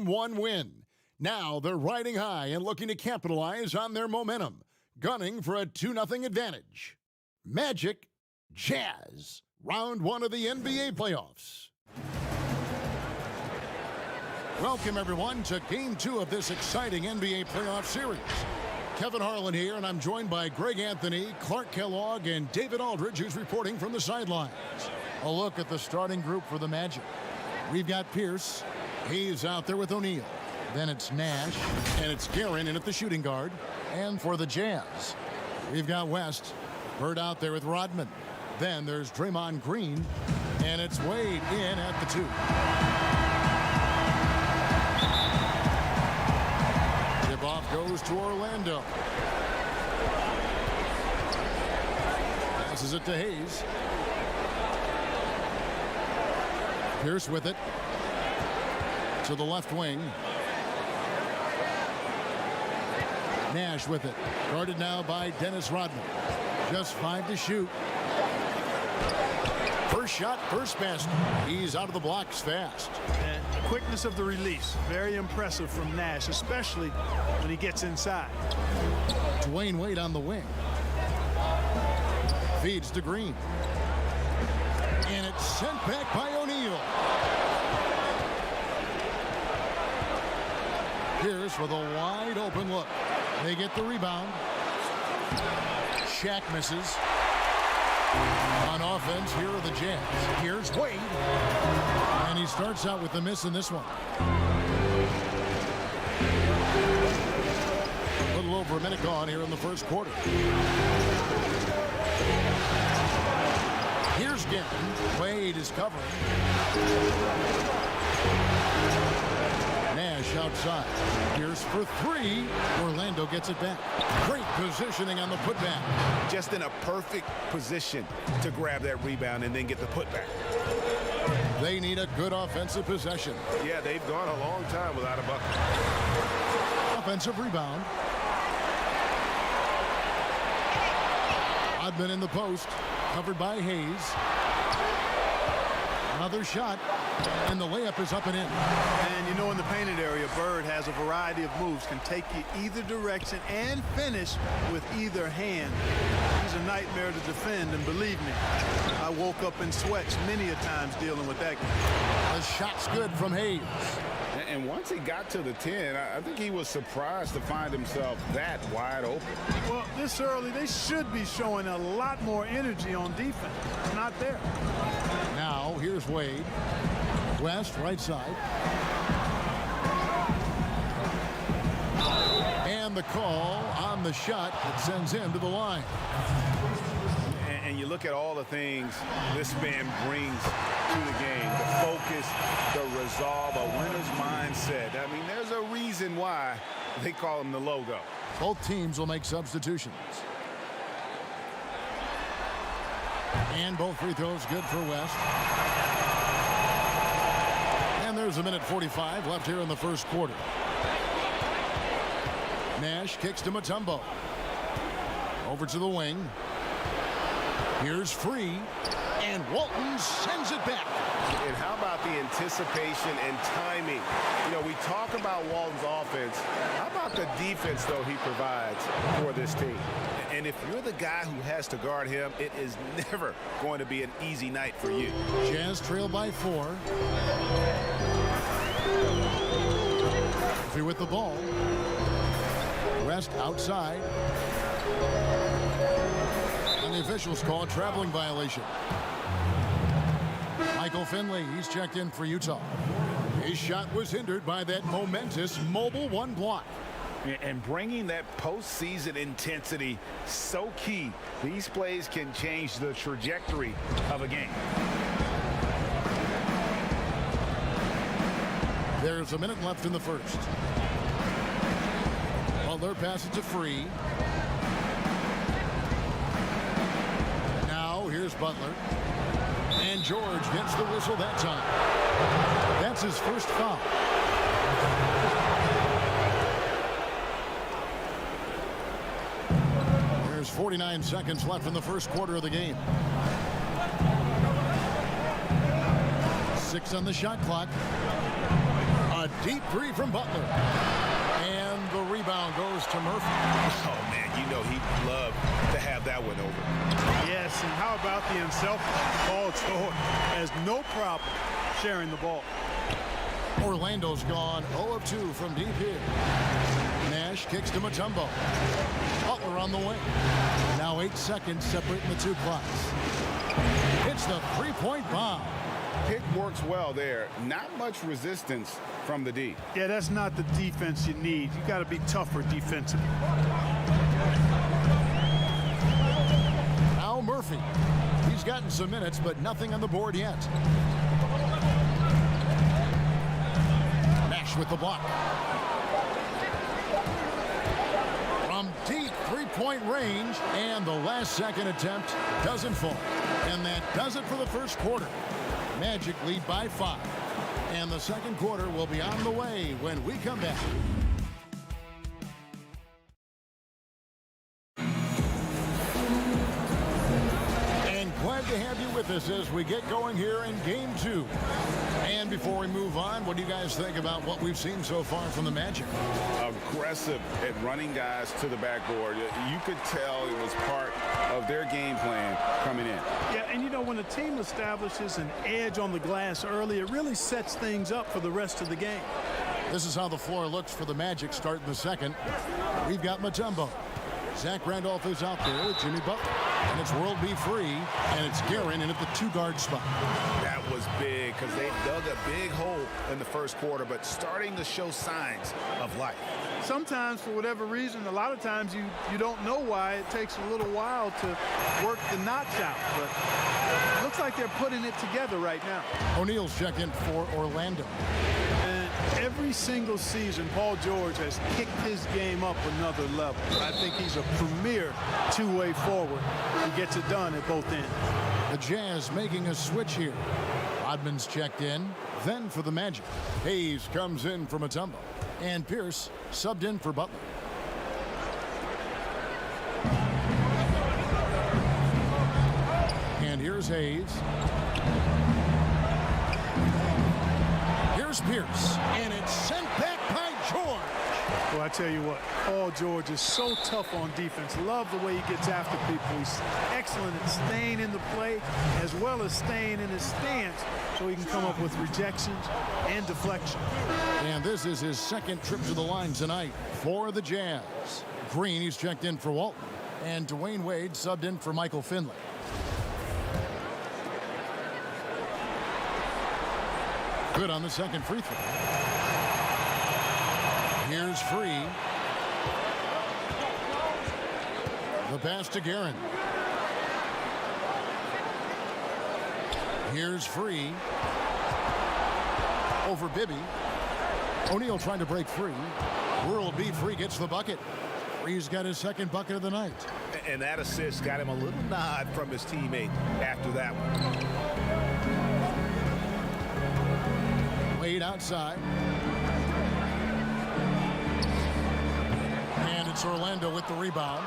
1 win. Now they're riding high and looking to capitalize on their momentum, gunning for a 2-0 advantage. Magic, Jazz, round 1 of the NBA playoffs. Welcome, everyone, to Game 2 of this exciting NBA playoff series. Kevin Harlan here, and I'm joined by Greg Anthony, Clark Kellogg, and David Aldridge, who's reporting from the sidelines. A look at the starting group for the Magic. We've got Pierce. He's out there with O'Neal. Then it's Nash, and it's Guerin in at the shooting guard. And for the Jazz, we've got West. Bird out there with Rodman. Then there's Draymond Green, and it's Wade in at the 2. Tip-off goes to Orlando. Passes it to Hayes. Pierce with it. To the left wing. Nash with it. Guarded now by Dennis Rodman. Just 5 to shoot. First shot, first basket. He's out of the blocks fast. And the quickness of the release. Very impressive from Nash, especially when he gets inside. Dwayne Wade on the wing. Feeds to Green. And it's sent back by O'Neal. Pierce with a wide open look. They get the rebound. Shaq misses. On offense, here are the Jazz. Here's Wade. And he starts out with the miss in this one. A little over a minute gone here in the first quarter. Here's Guerin. Wade is covering. Nash outside. Pierce for 3. Orlando gets it back. Great positioning on the putback. Just in a perfect position to grab that rebound and then get the putback. They need a good offensive possession. Yeah, they've gone a long time without a bucket. Offensive rebound. Rodman in the post. Covered by Hayes. Another shot. And the layup is up and in. And you know, in the painted area, Bird has a variety of moves. Can take you either direction and finish with either hand. He's a nightmare to defend, and believe me, I woke up in sweats many a times dealing with that guy. The shot's good from Hayes. And once he got to the 10, I think he was surprised to find himself that wide open. Well, this early, they should be showing a lot more energy on defense. It's not there. Now, here's Wade. West, right side. And the call on the shot that sends him to the line. And you look at all the things this man brings to the game. The focus, the resolve, a winner's mindset. I mean, there's a reason why they call him the logo. Both teams will make substitutions. And both free throws good for West. And there's a minute 45 left here in the first quarter. Nash kicks to Mutombo. Over to the wing. Here's Free. And Walton sends it back. And how about the anticipation and timing? You know, we talk about Walton's offense. How about the defense, though, he provides for this team? And if you're the guy who has to guard him, it is never going to be an easy night for you. Jazz trail by 4. Free with the ball. West outside. And the officials call a traveling violation. Michael Finley, he's checked in for Utah. His shot was hindered by that momentous mobile 1 block. And bringing that postseason intensity, so key. These plays can change the trajectory of a game. There's a minute left in the first. Butler passes to Free. Now here's Butler. And George gets the whistle that time. That's his first foul. There's 49 seconds left in the first quarter of the game. 6 on the shot clock. A Deep three from Butler. And the rebound goes to Murphy. Oh, man, you know he'd love to have that one over. Yes, and how about the unselfish? Paul George has no problem sharing the ball. Orlando's gone 0 of 2 from deep here. Nash kicks to Mutombo. Butler on the wing. Now 8 seconds separating the two clocks. It's the three-point bomb. Pick works well there. Not much resistance from the D. Yeah, that's not the defense you need. You got to be tougher defensively. Now Murphy. He's gotten some minutes, but nothing on the board yet. Nash with the block. From deep three-point range, and the last second attempt doesn't fall. And that does it for the first quarter. Magic lead by 5. And the second quarter will be on the way when we come back. And glad to have you with us as we get going here in game 2. And before we move on, what do you guys think about what we've seen so far from the Magic? Aggressive at running guys to the backboard. You could tell it was part of their game plan coming in. Yeah, and you know, when a team establishes an edge on the glass early, it really sets things up for the rest of the game. This is how the floor looks for the Magic starting the second. We've got Mutombo. Zach Randolph is out there with Jimmy Butler. And it's World B free, and it's Guerin in at the 2-guard spot. That was big because they dug a big hole in the first quarter, but starting to show signs of life. Sometimes, for whatever reason, a lot of times you don't know why. It takes a little while to work the knots out, but it looks like they're putting it together right now. O'Neal's checked in for Orlando. And every single season, Paul George has kicked his game up another level. I think he's a premier two-way forward who gets it done at both ends. The Jazz making a switch here. Rodman's checked in. Then for the Magic, Hayes comes in for Mutombo. And Pierce subbed in for Butler. And here's Hayes. Here's Pierce. And it's sent back by George. Well, I tell you what, Paul George is so tough on defense. Love the way he gets after people. He's excellent at staying in the play as well as staying in his stance so he can come up with rejections and deflection. And this is his second trip to the line tonight for the Jazz. Green, he's checked in for Walton. And Dwayne Wade subbed in for Michael Finley. Good on the second free throw. Here's Free. The pass to Guerin. Here's Free. Over Bibby. O'Neal trying to break free. World B free gets the bucket. Free's got his second bucket of the night. And that assist got him a little nod from his teammate after that one. Wade outside. And it's Orlando with the rebound.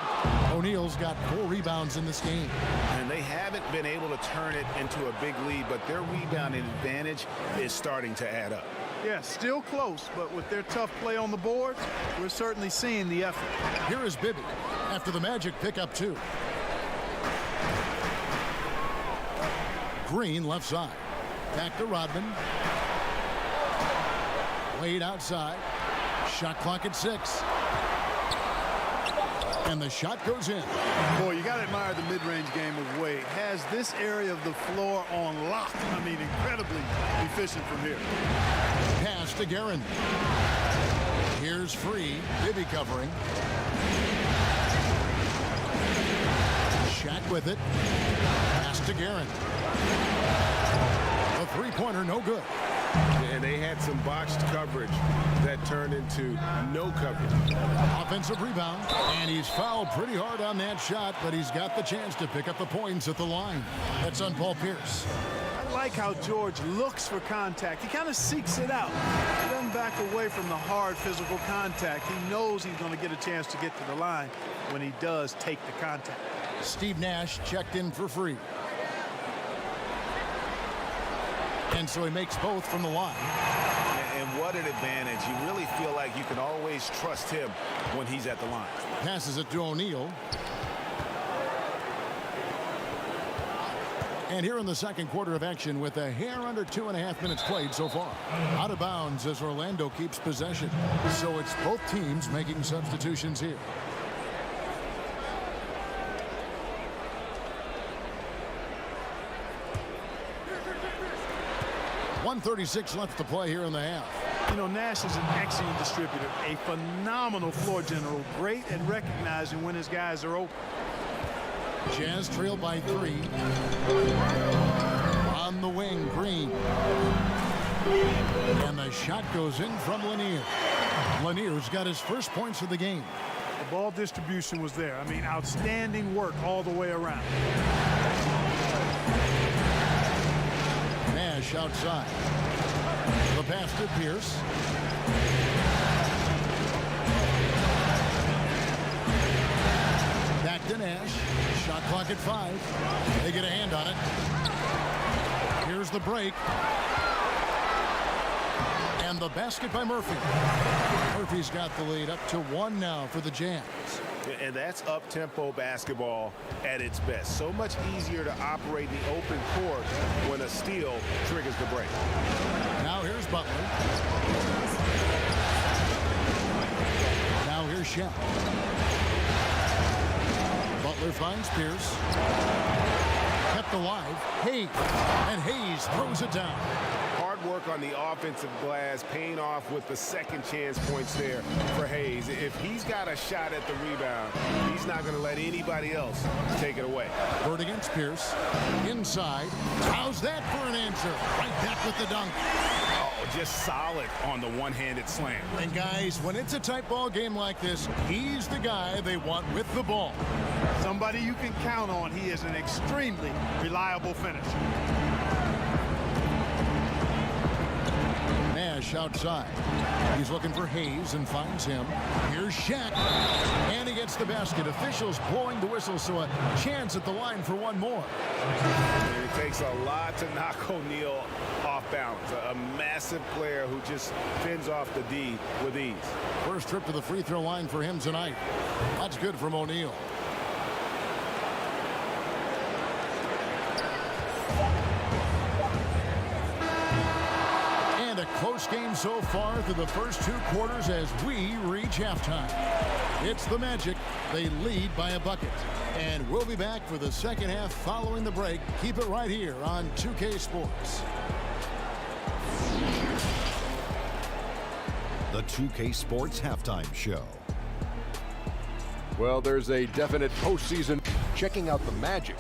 O'Neal's got 4 rebounds in this game. And they haven't been able to turn it into a big lead, but their rebounding advantage is starting to add up. Yeah, still close, but with their tough play on the boards, we're certainly seeing the effort. Here is Bibby after the Magic pick up 2. Green left side. Back to Rodman. Wade outside. Shot clock at 6. And the shot goes in. Boy, you got to admire the mid-range game of Wade. Has this area of the floor on lock. I mean, incredibly efficient from here. Pass to Guerin. Here's Free. Bibby covering. Shaq with it. Pass to Guerin. The three-pointer no good. And they had some botched coverage that turned into no coverage. Offensive rebound. And he's fouled pretty hard on that shot, but he's got the chance to pick up the points at the line. That's on Paul Pierce. I like how George looks for contact. He kind of seeks it out. He doesn't back away from the hard physical contact. He knows he's going to get a chance to get to the line when he does take the contact. Steve Nash checked in for Free. And so he makes both from the line. And what flooded advantage. You really feel like you can always trust him when he's at the line. Passes it to O'Neal. And here in the second quarter of action with a hair under 2.5 minutes played so far. Out of bounds as Orlando keeps possession. So it's both teams making substitutions here. 1:36 left to play here in the half. You know, Nash is an excellent distributor, a phenomenal floor general, great at recognizing when his guys are open. Jazz trail by 3. On the wing, Green. And the shot goes in from Lanier. Lanier's got his first points of the game. The ball distribution was there. I mean, outstanding work all the way around. Nash outside. The pass to Pierce. Back to Nash. Shot clock at 5. They get a hand on it. Here's the break. And the basket by Murphy. Murphy's got the lead up to 1 now for the Jazz. And that's up-tempo basketball at its best. So much easier to operate in the open court when a steal triggers the break. Now here's Butler. Now here's Shaq. Butler finds Pierce. Kept alive. Hayes. And Hayes throws it down. Hard work on the offensive glass, paying off with the second chance points there for Hayes. If he's got a shot at the rebound, he's not going to let anybody else take it away. Bird against Pierce. Inside. How's that for an answer? Right back with the dunk. Oh, just solid on the one-handed slam. And guys, when it's a tight ball game like this, he's the guy they want with the ball. Somebody you can count on. He is an extremely reliable finisher. Nash outside. He's looking for Hayes and finds him. Here's Shaq. And he gets the basket. Officials blowing the whistle, so a chance at the line for one more. And it takes a lot to knock O'Neal off balance. A massive player who just fends off the D with ease. First trip to the free throw line for him tonight. That's good from O'Neal. A close game so far through the first 2 quarters as we reach halftime. It's the Magic. They lead by a bucket. And we'll be back for the second half following the break. Keep it right here on 2K Sports. The 2K Sports Halftime Show. Well, there's a definite postseason. Checking out the Magic.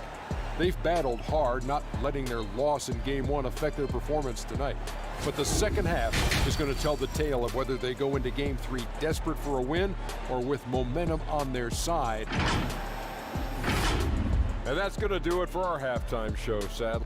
They've battled hard, not letting their loss in Game 1 affect their performance tonight. But the second half is going to tell the tale of whether they go into Game 3 desperate for a win or with momentum on their side. And that's going to do it for our halftime show, sadly.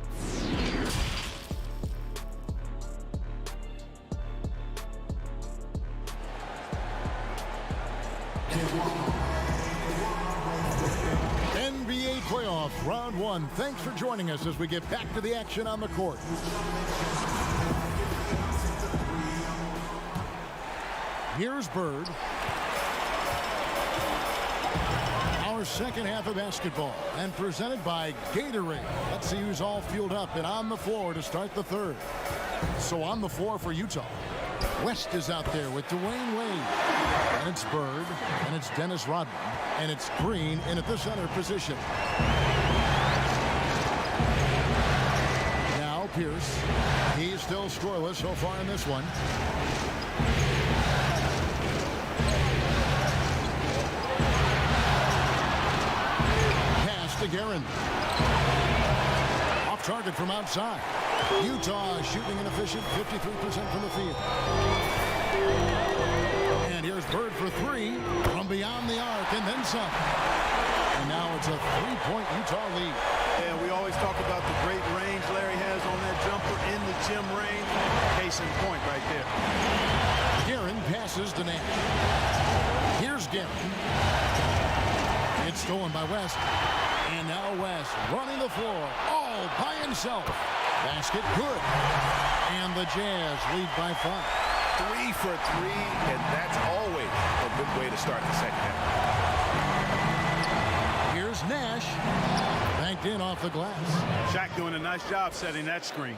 NBA playoff round 1. Thanks for joining us as we get back to the action on the court. Here's Bird. Our second half of basketball and presented by Gatorade. Let's see who's all fueled up and on the floor to start the third. So on the floor for Utah. West is out there with Dwayne Wade. And it's Bird. And it's Dennis Rodman. And it's Green in at the center position. Now Pierce. He's still scoreless so far in this one. To Guerin. Off target from outside. Utah shooting an efficient 53% from the field. And here's Bird for 3 from beyond the arc and then some. And now it's a 3-point Utah lead. Yeah, we always talk about the great range Larry has on that jumper in the gym range. Case in point right there. Guerin passes to Nash. Here's Guerin. It's stolen by West. And now West running the floor all by himself. Basket good. And the Jazz lead by 5. 3 for 3, and that's always a good way to start the second half. Here's Nash. Banked in off the glass. Shaq doing a nice job setting that screen.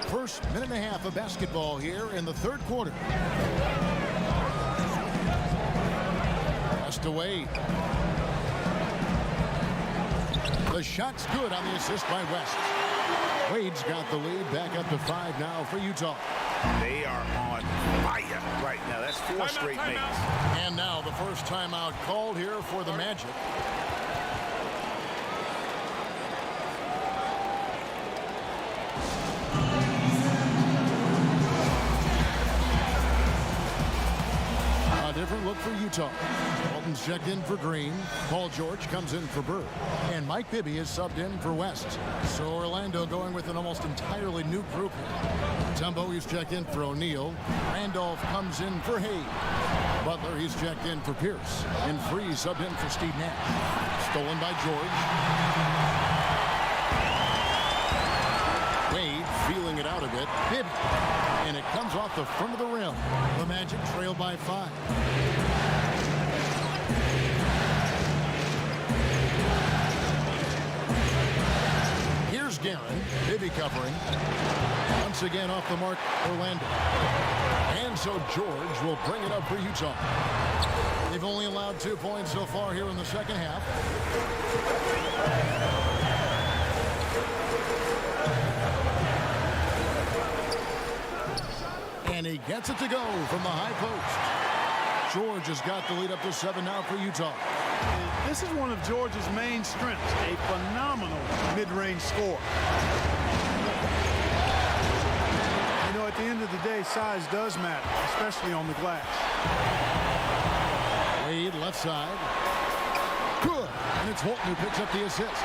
First minute and a half of basketball here in the third quarter. Pass to Wade. The shot's good on the assist by West. Wade's got the lead, back up to 5 now for Utah. They are on fire right now. That's 4 straight makes. And now the first timeout called here for the Magic. A different look for Utah. Walton's checked in for Green. Paul George comes in for Bird. And Mike Bibby is subbed in for West. So Orlando going with an almost entirely new group here. Tumbo, he's checked in for O'Neal. Randolph comes in for Hayes. Butler, he's checked in for Pierce. And Free subbed in for Steve Nash. Stolen by George. Wade feeling it out a bit. Bibby. And it comes off the front of the rim. The Magic trail by 5. Here's Guerin. Bibby covering. Once again off the mark, Orlando. And so George will bring it up for Utah. They've only allowed 2 points so far here in the second half. And he gets it to go from the high post. George has got the lead up to 7 now for Utah. And this is one of George's main strengths, a phenomenal mid-range score. You know, at the end of the day, size does matter, especially on the glass. Wade left side. Good. And it's Walton who picks up the assist.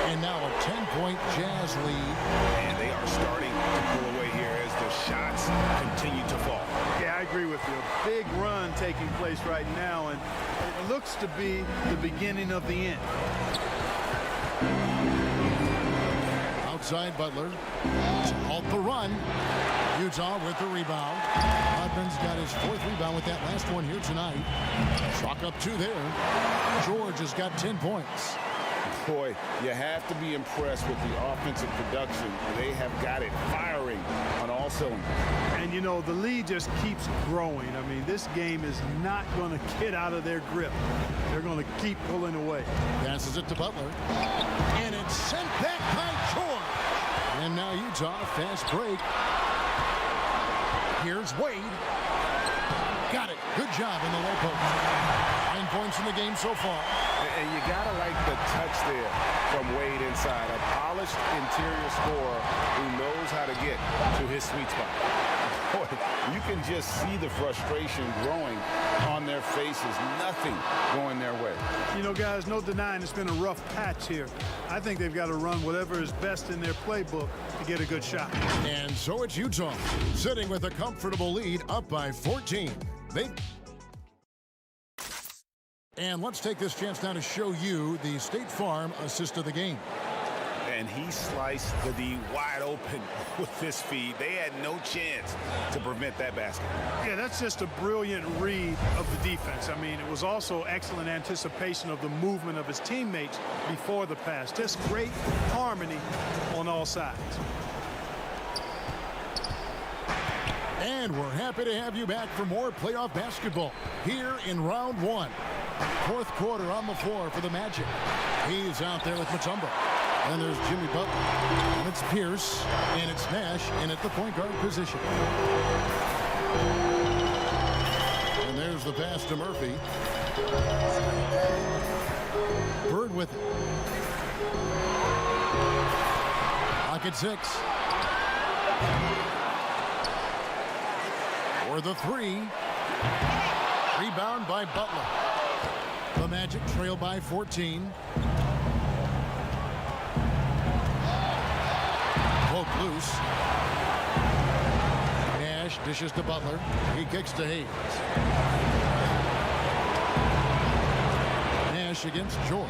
And now a 10-point Jazz lead. And they are starting to pull away here as the shots continue to fall. Yeah, I agree with you. A big run taking place right now, and it looks to be the beginning of the end. Outside Butler. Off the run. Utah with the rebound. Rodman's got his 4th rebound with that last one here tonight. Chalk up 2 there. George has got 10 points. Boy, you have to be impressed with the offensive production. They have got it firing on all cylinders. And, you know, the lead just keeps growing. I mean, this game is not going to get out of their grip. They're going to keep pulling away. Passes it to Butler. And it's sent back by George. And now Utah, fast break. Here's Wade. Got it. Good job in the low post. 9 points in the game so far. And you gotta like the touch there from Wade inside. A polished interior scorer who knows how to get to his sweet spot. Boy, you can just see the frustration growing on their faces. Nothing going their way. You know, guys, no denying it's been a rough patch here. I think they've got to run whatever is best in their playbook to get a good shot. And so it's Utah, sitting with a comfortable lead up by 14. And let's take this chance now to show you the State Farm assist of the game. And he sliced the D wide open with this feed. They had no chance to prevent that basket. Yeah, that's just a brilliant read of the defense. I mean, it was also excellent anticipation of the movement of his teammates before the pass. Just great harmony on all sides. And we're happy to have you back for more playoff basketball here in round 1. 4th quarter on the floor for the Magic. He's out there with Mutombo. And there's Jimmy Butler. And it's Pierce. And it's Nash in at the point guard position. And there's the pass to Murphy. Bird with it. Pocket 6. For the 3. Rebound by Butler. The Magic trail by 14. Poke loose. Nash dishes to Butler. He kicks to Hayes. Nash against George.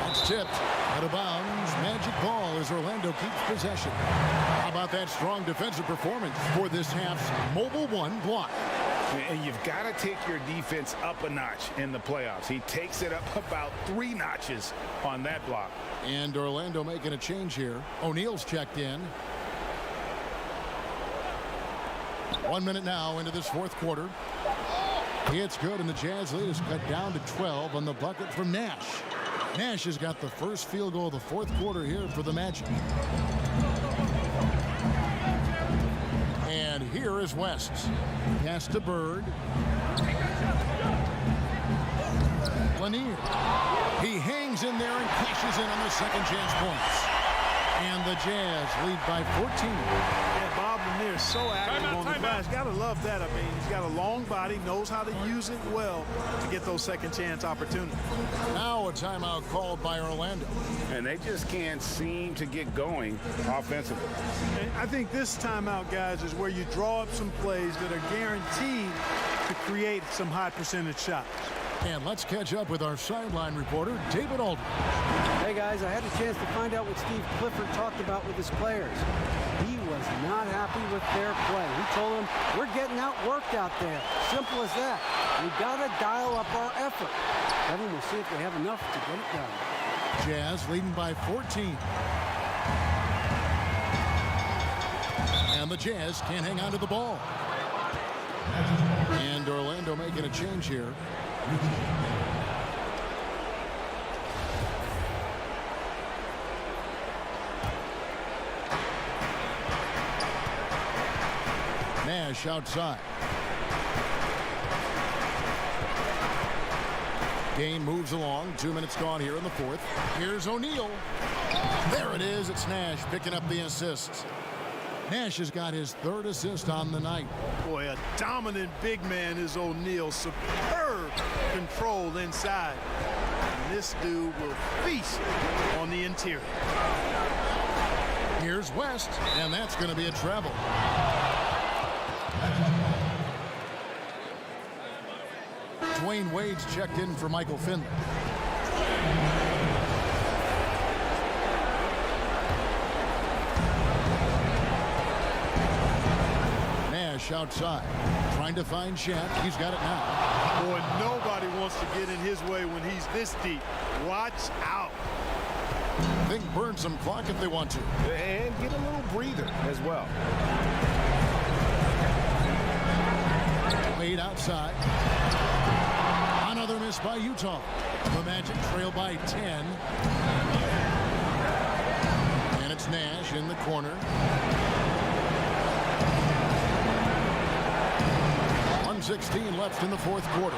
It's tipped. Out of bounds. Magic ball as Orlando keeps possession. about that strong defensive performance for this half's Mobile One block? And you've got to take your defense up a notch in the playoffs. He takes it up about 3 notches on that block. And Orlando making a change here. O'Neal's checked in. 1 minute now into this fourth quarter. It's good, and the Jazz lead is cut down to 12 on the bucket from Nash. Nash has got the first field goal of the fourth quarter here for the Magic. And here is West. Pass to Bird. Lanier. He hangs in there and cashes in on the second chance points. And the Jazz lead by 14. Yeah, Bob Lanier is so active on the glass. Got to love that. I mean, he's got a long body, knows how to use it well to get those second chance opportunities. Now a timeout called by Orlando. And they just can't seem to get going offensively. And I think this timeout, guys, is where you draw up some plays that are guaranteed to create some high percentage shots. And let's catch up with our sideline reporter, David Aldridge. Hey guys, I had a chance to find out what Steve Clifford talked about with his players. He was not happy with their play. He told them, we're getting outworked out there. Simple as that. We got to dial up our effort. Kevin, we'll see if they have enough to get it done. Jazz leading by 14. And the Jazz can't hang on to the ball. And Orlando making a change here. Nash outside. Game moves along. 2 minutes gone here in the fourth. Here's O'Neal. There it is. It's Nash picking up the assist. Nash has got his third assist on the night. Boy, a dominant big man is O'Neal. Superb control inside. And this dude will feast on the interior. Here's West, and that's going to be a travel. Dwayne Wade's checked in for Michael Finley. Nash outside, trying to find Shaq. He's got it now. Boy, nobody wants to get in his way when he's this deep. Watch out. Think burn some clock if they want to. And get a little breather as well. Wade outside. Another miss by Utah. The Magic trail by 10. And it's Nash in the corner. 1:16 left in the fourth quarter.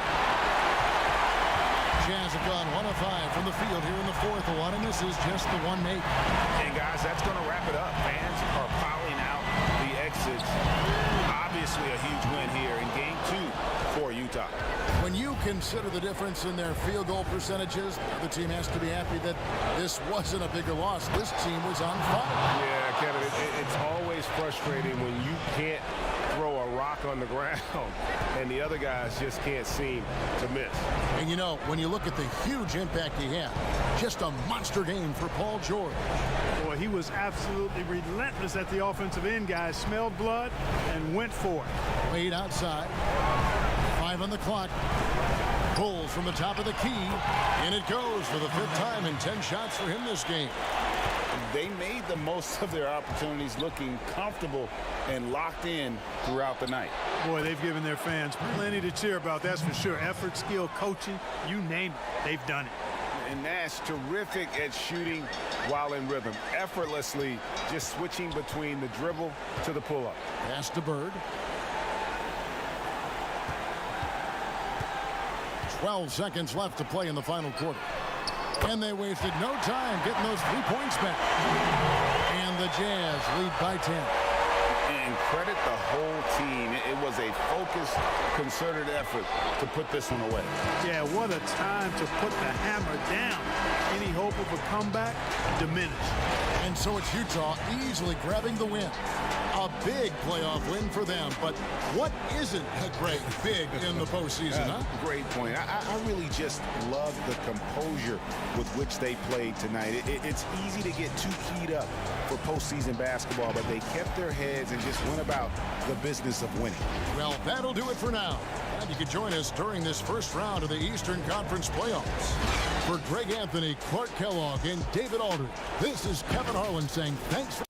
Jazz have gone 1 of 5 from the field here in the fourth. A lot of misses, just the one make. And guys, that's going to wrap it up. Fans are piling out the exits. Obviously a huge win here in game 2 for Utah. When you consider the difference in their field goal percentages, the team has to be happy that this wasn't a bigger loss. This team was on fire. Yeah, Kevin, it's always frustrating when you can't throw a rock on the ground and the other guys just can't seem to miss. And you know, when you look at the huge impact he had, just a monster game for Paul George. Boy, he was absolutely relentless at the offensive end, guys. Smelled blood and went for it. Wade outside. 5 on the clock. Pulls from the top of the key. And it goes for the 5th time in 10 shots for him this game. They made the most of their opportunities, looking comfortable and locked in throughout the night. Boy, they've given their fans plenty to cheer about, that's for sure. Effort, skill, coaching, you name it, they've done it. And Nash, terrific at shooting while in rhythm, effortlessly just switching between the dribble to the pull-up. Pass to Bird. 12 seconds left to play in the final quarter. And they wasted no time getting those 3 points back. And the Jazz lead by 10. And credit the whole team. It was a focused, concerted effort to put this one away. Yeah, what a time to put the hammer down. Any hope of a comeback diminished. And so it's Utah easily grabbing the win. A big playoff win for them. But what isn't, Greg, big in the postseason, huh? Great point. I really just love the composure with which they played tonight. It's easy to get too keyed up for postseason basketball, but they kept their heads and just went about the business of winning. Well, that'll do it for now. And you can join us during this first round of the Eastern Conference playoffs. For Greg Anthony, Clark Kellogg, and David Aldridge, this is Kevin Harlan saying thanks for